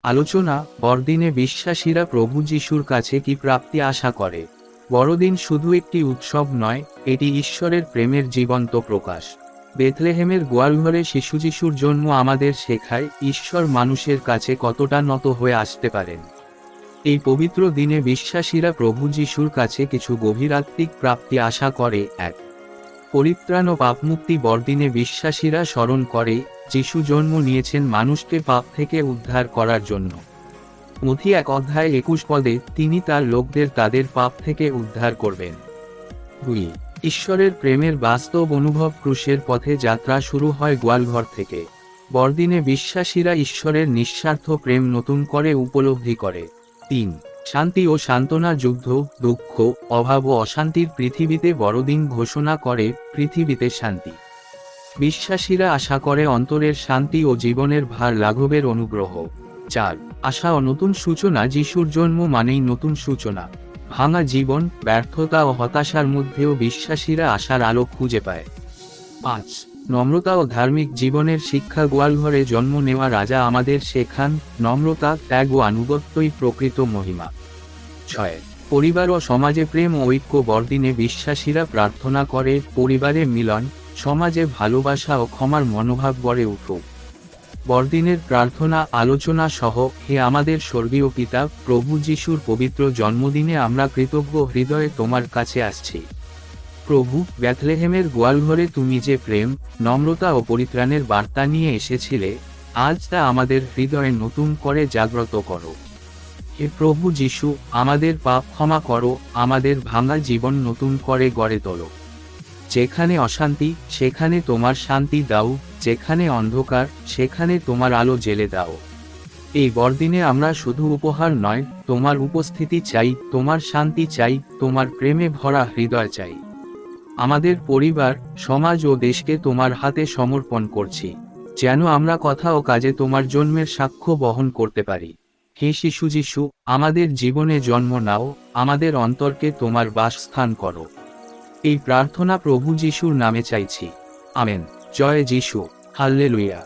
আলোচনা: বড়দিনে বিশ্বাসীরা প্রভু যিশুর কাছে কি প্রাপ্তি আশা করে? বড়দিন শুধু একটি উৎসব নয়, এটি ঈশ্বরের প্রেমের জীবন্ত প্রকাশ। বেথলেহেমের গোয়ালঘরে শিশু যিশুর জন্ম আমাদের শেখায় ঈশ্বর মানুষের কাছে কতটা নত হয়ে আসতে পারেন। এই পবিত্র দিনে বিশ্বাসীরা প্রভু যিশুর কাছে কিছু গভীর আত্মিক প্রাপ্তি আশা করে। এক, পরিত্রাণ ও পাপমুক্তি। বড়দিনে বিশ্বাসীরা স্মরণ করে যিশু জন্ম নিয়েছেন মানুষকে পাপ থেকে উদ্ধার করার জন্য। মথি 1:21 তিনি তার লোকদের তাদের পাপ থেকে উদ্ধার করবেন। 2, ঈশ্বরের প্রেমের বাস্তব অনুভব। ক্রুশের পথে যাত্রা শুরু হয় গোয়ালঘর থেকে। বড়দিনে বিশ্বাসীরা ঈশ্বরের নিঃস্বার্থ প্রেম নতুন করে উপলব্ধি করে। 3, শান্তি ও সান্ত্বনা। যুদ্ধ, দুঃখ, অভাব ও অশান্তির পৃথিবীতে বড়দিন ঘোষণা করে পৃথিবীতে শান্তি। বিশ্বাসীরা আশা করে অন্তরের শান্তি ও জীবনের ভার লাঘবের অনুগ্রহ। 4, আশা ও নতুন সূচনা। যিশুর জন্ম মানেই নতুন সূচনা। ভাঙা জীবন, ব্যর্থতা ও হতাশার মধ্যেও বিশ্বাসীরা আশার আলো খুঁজে পায়। 5, নম্রতা ও ধার্মিক জীবনের শিক্ষা। গোয়ালঘরে জন্ম নেওয়া রাজা আমাদের শেখান নম্রতা, ত্যাগ ও আনুগত্যই প্রকৃত মহিমা। 6, পরিবার ও সমাজে প্রেম ও ঐক্য। বড়দিনে বিশ্বাসীরা প্রার্থনা করে পরিবারে মিলন, সমাজে ভালোবাসা ও ক্ষমার মনোভাব গড়ে উঠুক। বড়দিনের প্রার্থনা আলোচনা সহ: হে আমাদের স্বর্গীয় পিতা, প্রভু যিশুর পবিত্র জন্মদিনে আমরা কৃতজ্ঞ হৃদয়ে তোমার কাছে আসছি। প্রভু, বেথলেহেমের গোয়ালঘরে তুমি যে প্রেম, নম্রতা ও পরিত্রাণের বার্তা নিয়ে এসেছিলে, আজ তা আমাদের হৃদয়ে নতুন করে জাগ্রত করো। হে প্রভু যিশু, আমাদের পাপ ক্ষমা করো, আমাদের ভাঙা জীবন নতুন করে গড়ে তোলো। যেখানে অশান্তি, সেখানে তোমার শান্তি দাও, যেখানে অন্ধকার, সেখানে তোমার আলো জ্বেলে দাও। এই বড়দিনে আমরা শুধু উপহার নয়, তোমার উপস্থিতি চাই, তোমার শান্তি চাই, তোমার প্রেমে ভরা হৃদয় চাই। আমাদের পরিবার, সমাজ ও দেশকে তোমার হাতে সমর্পণ করছি, যেন আমরা কথা ও কাজে তোমার জন্মের সাক্ষ্য বহন করতে পারি। হে শিশু যিশু, আমাদের জীবনে জন্ম নাও, আমাদের অন্তরকে তোমার বাসস্থান করো। এই প্রার্থনা প্রভু যিশুর নামে চাইছি। আমেন। জয় যিশু। হাল্লেলুয়া।